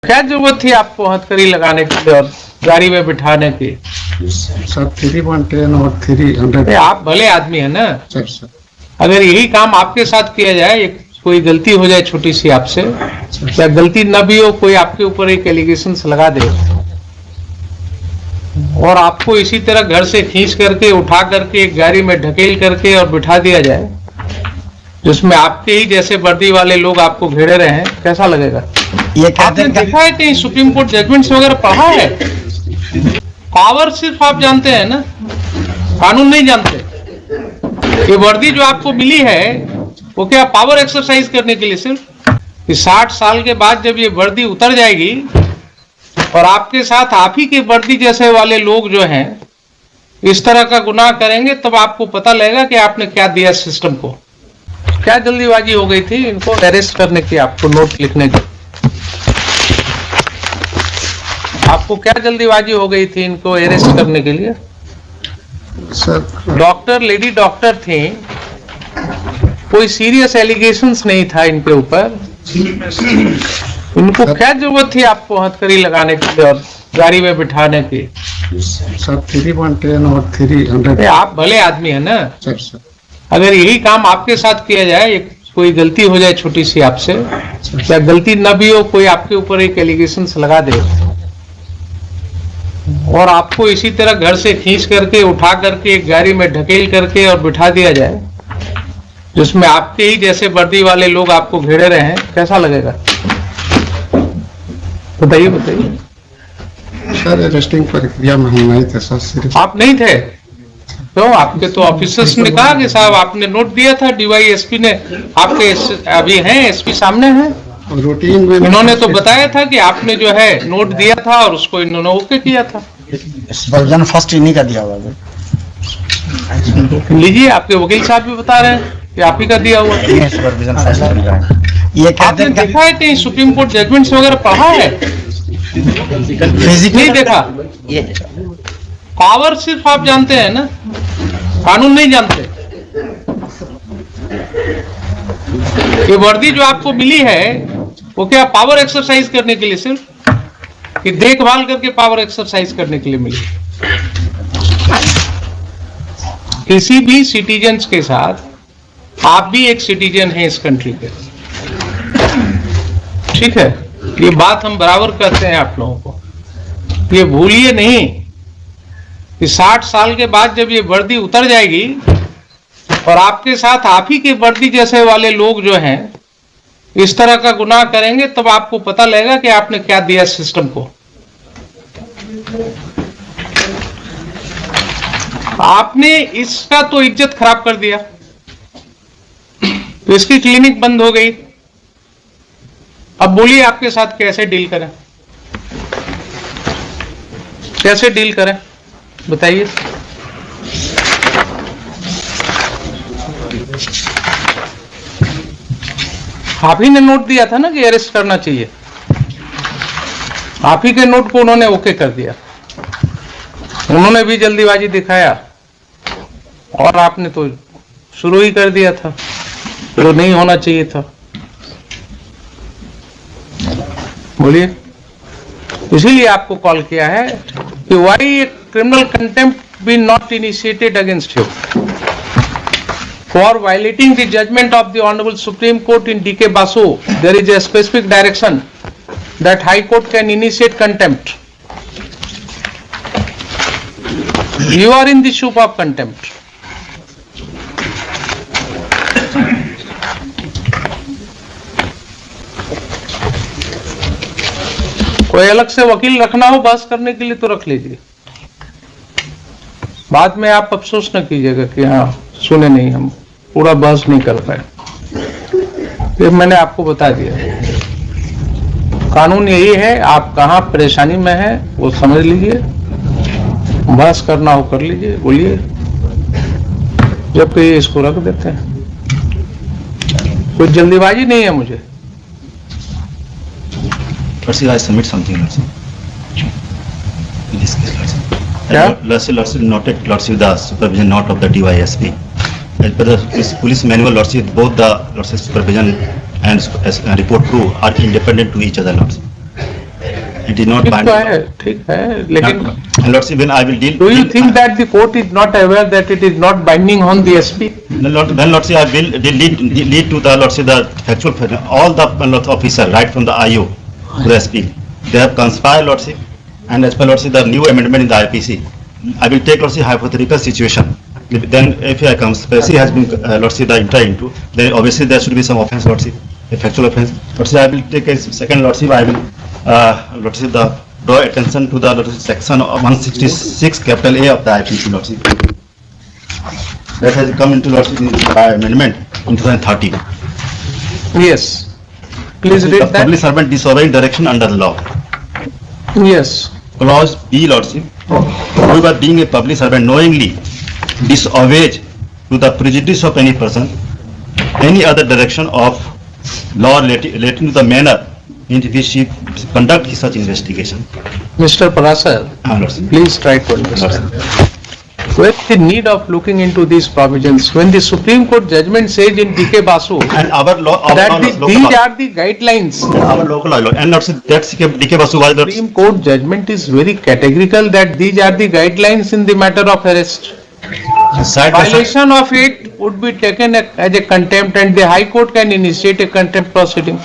क्या जरूरत थी आपको हथकड़ी लगाने की और गाड़ी में बिठाने की? सर 310 और 300। आप भले आदमी है ना सर अगर यही काम आपके साथ किया जाए, कोई गलती हो जाए छोटी सी आपसे, या गलती न भी हो, कोई आपके ऊपर एक एलिगेशन लगा दे और आपको इसी तरह घर से खींच करके उठा करके एक गाड़ी में ढकेल करके और बिठा दिया जाए, जिसमें आपके ही जैसे वर्दी वाले लोग आपको घेरे रहे हैं, कैसा लगेगा? ये आपने देखा है कहीं सुप्रीम कोर्ट जजमेंट्स वगैरह पढ़ा है? पावर सिर्फ आप जानते हैं ना, कानून नहीं जानते। ये वर्दी जो आपको मिली है वो क्या पावर एक्सरसाइज करने के लिए सिर्फ? 60 साल के बाद जब ये वर्दी उतर जाएगी और आपके साथ आप ही के वर्दी जैसे वाले लोग जो हैं इस तरह का गुनाह करेंगे, तब आपको पता लगेगा कि आपने क्या दिया सिस्टम को। क्या जल्दीबाजी हो गई थी इनको अरेस्ट करने की, आपको नोट लिखने की? आपको क्या जल्दीबाजी हो गई थी इनको अरेस्ट करने के लिए? सर डॉक्टर, लेडी डॉक्टर थी, कोई सीरियस एलिगेशंस नहीं था इनके ऊपर। इनको क्या जरूरत थी आपको हथकड़ी लगाने की और गाड़ी में बिठाने की? सर 310 और 300। आप भले आदमी है ना सर अगर यही काम आपके साथ किया जाए, कोई गलती हो जाए छोटी सी आपसे, या गलती न भी हो, कोई आपके ऊपर एक एलिगेशन लगा दे और आपको इसी तरह घर से खींच करके उठा करके एक गाड़ी में ढकेल करके और बिठा दिया जाए, जिसमें आपके ही जैसे वर्दी वाले लोग आपको घेरे रहे हैं, कैसा लगेगा? बताइए बताइए। सर अरेस्टिंग प्रक्रिया में हम नहीं थे सर। सिर्फ आप नहीं थे तो आपके तो ऑफिसर्स ने कहा कि साहब आपने नोट दिया था, डीवाईएसपी ने, आपके अभी हैं एसपी सामने हैं, रूटीन में इन्होंने तो बताया था कि आपने जो है नोट दिया था और उसको इन्होंने ओके किया था। सुपरविजन फर्स्ट इन्हीं का दिया हुआ है। लीजिए, आपके वकील साहब भी बता रहे हैं कि आप ही का दिया हुआ। ये सुपरविजन फर्स्ट इनका है। ये आपने देखा है कहीं सुप्रीम कोर्ट जजमेंट्स वगैरह पढ़ा है? नहीं देखा। ये पावर सिर्फ आप जानते हैं ना, कानून नहीं जानते। ये वर्दी जो आपको मिली है वो क्या पावर एक्सरसाइज करने के लिए सिर्फ, कि देखभाल करके पावर एक्सरसाइज करने के लिए मिली? किसी भी सिटीजन्स के साथ आप भी एक सिटीजन हैं इस कंट्री के, ठीक है? ये बात हम बराबर करते हैं आप लोगों को। ये भूलिए नहीं कि 60 साल के बाद जब ये वर्दी उतर जाएगी और आपके साथ आप ही के वर्दी जैसे वाले लोग जो हैं इस तरह का गुनाह करेंगे, तब आपको पता लगेगा कि आपने क्या दिया सिस्टम को। आपने इसका तो इज्जत खराब कर दिया, तो इसकी क्लिनिक बंद हो गई। अब बोलिए आपके साथ कैसे डील करें, कैसे डील करें बताइए। आप ही ने नोट दिया था ना कि अरेस्ट करना चाहिए, आप ही के नोट को उन्होंने ओके कर दिया। उन्होंने भी जल्दीबाजी दिखाया और आपने तो शुरू ही कर दिया था जो नहीं होना चाहिए था। बोलिए, इसीलिए आपको कॉल किया है कि why criminal contempt be not initiated against you for violating the judgment of the honourable Supreme Court in DK Basu. There is a specific direction that High Court can initiate contempt. You are in the soup of contempt. कोई अलग से वकील रखना हो बहस करने के लिए तो रख लीजिए, बाद में आप अफसोस न कीजिएगा कि हाँ सुने नहीं, हम पूरा बहस नहीं कर पाए। ये मैंने आपको बता दिया, कानून यही है। आप कहाँ परेशानी में हैं वो समझ लीजिए, बहस करना हो कर लीजिए, बोलिए, जबकि इसको रख देते हैं। कोई जल्दीबाजी नहीं है मुझे। I submit something, Lordship. In this case, Lordship. Lordship noted, Lordship, the supervision note of the DYSP. As per the police manual, Lordship, both the Lordship supervision and report crew are independent to each other, Lordship. It is not ठीक तो binding. है, ठीक है, लेकिन And Lordship, when I will deal. do you think that the court is not aware that it is not binding on the SP? Then Lordship, I will lead to the Lordship the factual, all the officer, right from the IO to the SP. They have conspired, Lordship, and as per Lordship, the new amendment in the IPC, I will take Lordship hypothetical situation. Then if a conspiracy has been Lordship the enter into, then obviously there should be some offence, Lordship, a factual offence. Lordship, I will take a second Lordship, I will Lordship the draw attention to the Lordship section of 166 capital A of the IPC, Lordship. That has come into Lordship by amendment in 2013. Yes. Please The read that. public servant disobeying direction under the law. Yes. Clause B, Lordship, whoever being a public servant knowingly disobeys to the prejudice of any person, any other direction of law relating to the manner in which he conduct such investigation. Mr. Parasar, Lordship. please try to understand. Where is the need of looking into these provisions? When the Supreme Court judgment says in DK Basu And our law, that local these law, are the guidelines. our local law, and Lordship, that's DK Basu was Lordship. Supreme Court judgment is very categorical that these are the guidelines in the matter of arrest. Side by side. Violation of it would be taken as a contempt and the High Court can initiate a contempt proceeding.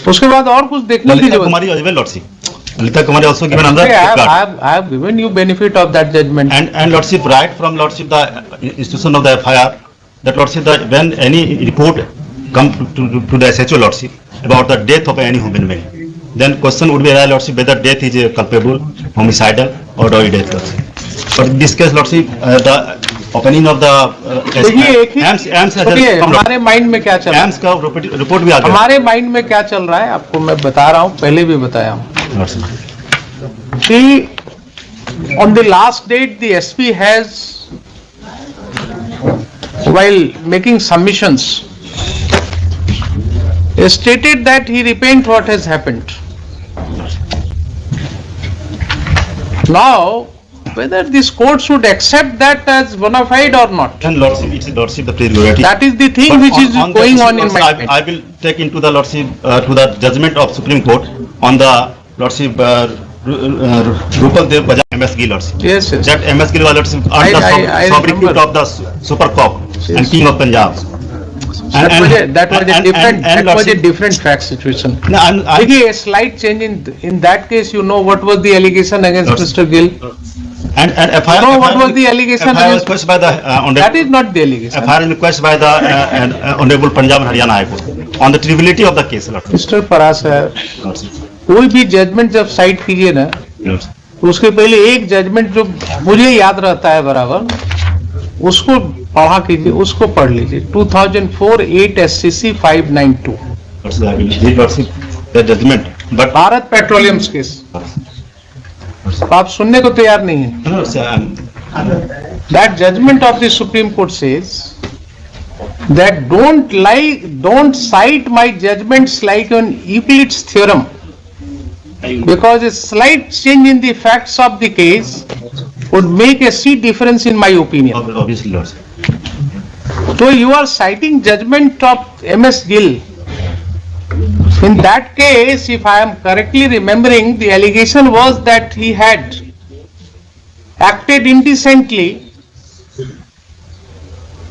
उसके बाद और कुछ देखने की Lalita जरूरत Kumari as well, Lordship. Lalita Kumari also given under है. safeguard. I have given you benefit of that judgment. And Lordship, right from Lordship the institution of the FIR, that Lordship, that when any report come to the SHO, Lordship, about the death of any human being, then question would be arise, Lordship, whether death is culpable, homicidal or doggy death, Lordship. But in this case, Lordship, the opening of the देखिए एक ही AMS सुनिए, हमारे mind में क्या चल रहा है, AMS का रिपोर्ट भी आ गया। हमारे माइंड में क्या चल रहा है आपको मैं बता रहा हूँ, पहले भी बताया हूँ कि on the last date the SP has, while making submissions, stated that he repent what has happened. Now whether this court should accept that as bona fide or not, And Lordship, it's Lordship the prerogative. that is the thing But which is on going that, on in my Lordship, mind. I will take into the Lordship, to the judgment of Supreme Court on the Lordship, Rupal Dev Bajaj MS Gill, Lordship. Yes, yes. That MS Gill was Lordship I under sobriquet remember. of the Super Cop and Yes. King of Punjab. That was a Lordship- different fact situation. No, देखिए a slight change in that case, you know what was the allegation against Lordship. Mr. Gill? and FIR. No, what was the allegation FIR was against- questioned by the That Honorable. is not the allegation. FIR request by the Honorable Punjab and Haryana High Court on the triviality of the case, Lordship. Mr. Parasar, Lordship. कोई भी judgement जब site कीजिए ना, Lordship. तो उसके पहले एक judgement जो मुझे याद रहता है बराबर, उसको पढ़ा कीजिए, उसको पढ़ लीजिए. 2004 8 SCC 592 Lordship, I will read, Lordship, the judgment, but Bharat petroleums case. आप सुनने को तैयार नहीं है. no, sir, That judgment of the Supreme Court says that don't cite my judgments like an Euclid's theorem, because a slight change in the facts of the case would make a sea difference in my opinion. obviously, Lordship. So you are citing judgment of MS Gill. In that case, if I am correctly remembering, the allegation was that he had acted indecently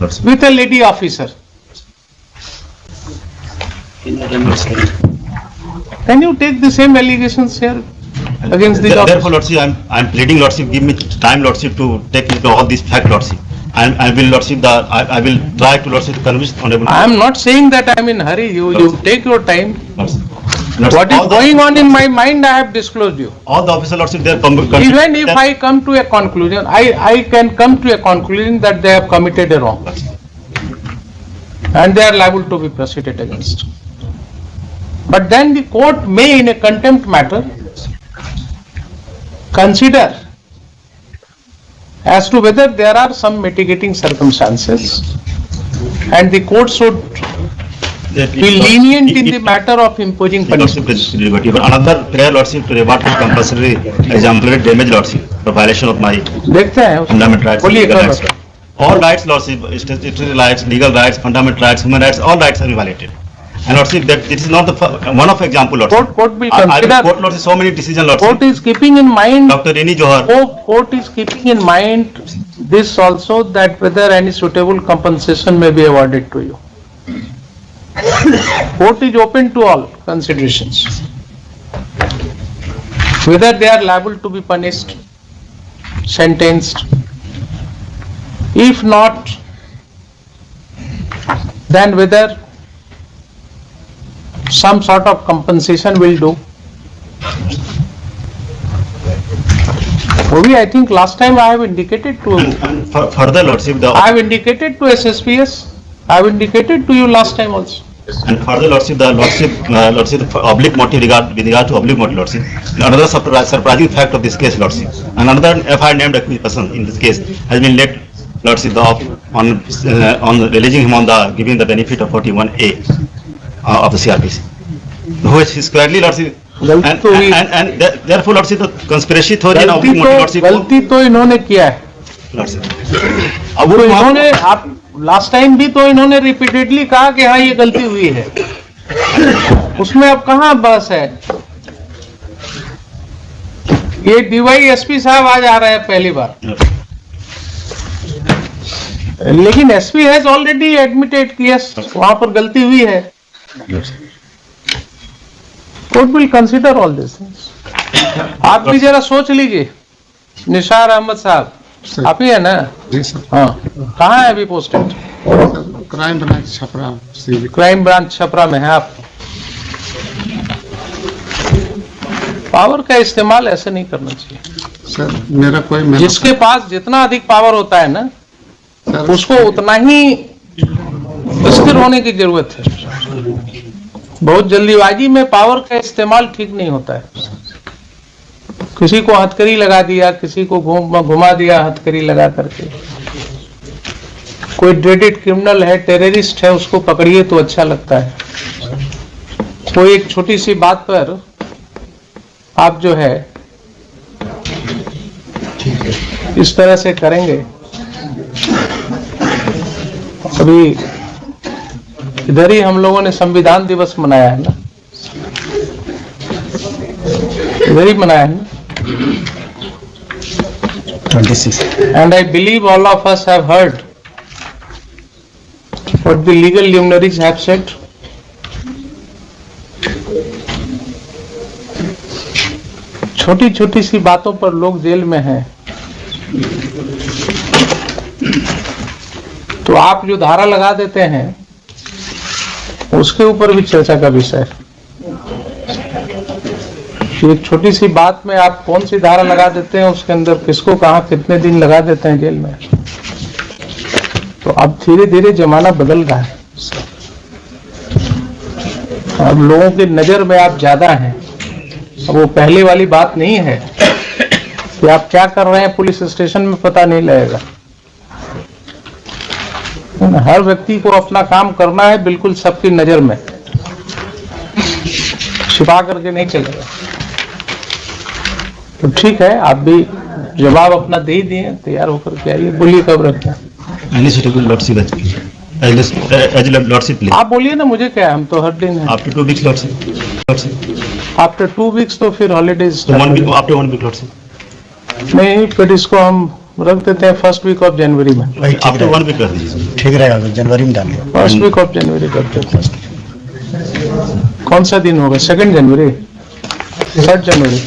Lordship. with a lady officer. Can you take the same allegations here against these Therefore, officers? Lordship, I'm pleading, Lordship, give me time, Lordship, to take into all these facts, Lordship. I will, Lordship, I will try to, Lordship, to convince Honorable. I am not saying that I am in hurry. You take your time. Lordship. What is All the- going on in my mind, I have disclosed you. All the officer, Lordship, they are Even if I come to a conclusion, I can come to a conclusion that they have committed a wrong. And they are liable to be proceeded against. But then the court may, in a contempt matter, consider as to whether there are some mitigating circumstances, and the court should be lenient in the matter of imposing Lordship, punishment. but another prayer, Lordship, to reward for compulsory exemplary damage, Lordship, for violation of my देखते हैं fundamental rights. बोलिए legal क्या rights. बात? All rights, Lordship, statutory rights, legal rights, fundamental rights, human rights, all rights are violated. And Lordship, that this is not the one of example, Lordship. Court will I will consider. quote, Lordship, so many decisions, Court Lordship. is keeping in mind. Dr. Rini Johar. Court is keeping in mind this also, that whether any suitable compensation may be awarded to you. Court is open to all considerations. Whether they are liable to be punished, sentenced. If not, then whether some sort of compensation will do. Maybe I think last time I have indicated to And further, Lordship, I have indicated to SSPS. I have indicated to you last time also. and further, Lordship, the oblique motive with regard to oblique motive, Lordship. Another surprising fact of this case, Lordship. And another FIR named accused person in this case has been let, Lordship, on releasing him on the giving the benefit of 41A of the CRPC, which is clearly, Lordship. And therefore, Lordship, the conspiracy theory and oblique motive, Lordship. गलती तो इन्होंने किया है. Lordship. अब इन्होंने आप last time भी तो इन्होंने रिपीटेडली कहा कि हाँ ये गलती हुई है. उसमें अब कहाँ बस है. ये DYSP साहब आज आ रहे हैं पहली बार, लेकिन SP हैज ऑलरेडी एडमिटेड कि यस वहां पर गलती हुई है. Court will consider all this things. आप भी जरा सोच लीजिए. निसार अहमद साहब आप ही है ना? जी सर. हाँ, कहाँ है अभी posted? Crime branch Chhapra. Crime branch Chhapra में है आप. पावर का इस्तेमाल ऐसे नहीं करना चाहिए सर. मेरा कोई जिसके पास जितना अधिक पावर होता है ना, सर, उसको उतना ही स्थिर होने की जरूरत है. बहुत जल्दीबाजी में पावर का इस्तेमाल ठीक नहीं होता है. किसी को हथकड़ी लगा दिया, किसी को घुमा दिया हथकड़ी लगा करके. कोई ड्रेडेड क्रिमिनल है, टेररिस्ट है, उसको पकड़िए तो अच्छा लगता है. कोई एक छोटी सी बात पर आप जो है इस तरह से करेंगे. अभी इधर ही हम लोगों ने संविधान दिवस मनाया है ना, इधर ही मनाया है ना. 26. And I believe all of us have heard what the legal luminaries have said. छोटी छोटी सी बातों पर लोग जेल में हैं, तो आप जो धारा लगा देते हैं उसके ऊपर भी चर्चा का विषय है. एक छोटी सी बात में आप कौन सी धारा लगा देते हैं, उसके अंदर किसको कहां कितने दिन लगा देते हैं जेल में. तो अब धीरे धीरे जमाना बदल रहा है. अब लोगों की नजर में आप ज्यादा हैं. अब वो पहले वाली बात नहीं है कि आप क्या कर रहे हैं पुलिस स्टेशन में पता नहीं लगेगा. हर व्यक्ति को अपना काम करना है, बिल्कुल सबकी नजर में, छिपा करके नहीं चलेगा. तो ठीक है, आप भी जवाब अपना दे ही दिए, तैयार होकर के आइए. बोलिए कब रखते हैं? आप बोलिए ना, मुझे क्या है, हम तो हर दिन है. After 2 weeks, Lordship. After 2 weeks तो फिर हॉलीडेज. After 1 week, Lordship. नहीं, फिर इसको हम रख देते हैं फर्स्ट वीक ऑफ जनवरी में. वही ठीक After रहेगा. 1 week, कर दीजिए. ठीक रहेगा, जनवरी में डालिए. फर्स्ट वीक ऑफ जनवरी करते हैं. कौन सा दिन होगा? 2 जनवरी, 3 जनवरी,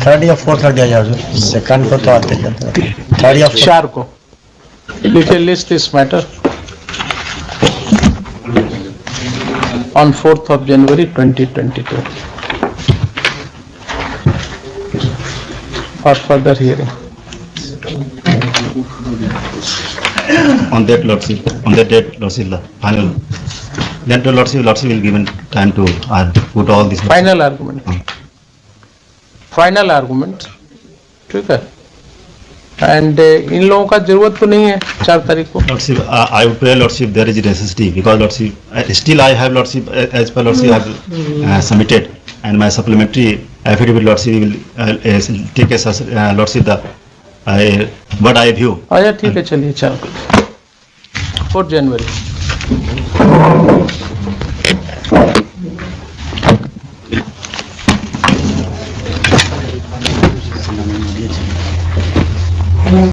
3rd या 4th रख दिया जाए. 2nd को तो आते जाते हैं. 3rd या 4th. 4 को लिखे list this matter on 4th of January 2022 for further hearing. On that, Lordship, on that date, Lordship, the final. Then to Lordship will given time to put all this. Final argument, final argument. ठीक है. And in लोगों का जरूरत तो नहीं है 4 तारीख को. Lordship, I would pray, Lordship, there is necessity because Lordship, still I have Lordship, as per Lordship, I have submitted and my supplementary affidavit, Lordship, will take as Lordship the what I view. अच्छा ठीक है, चलिए. चलो 4 जनवरी. है।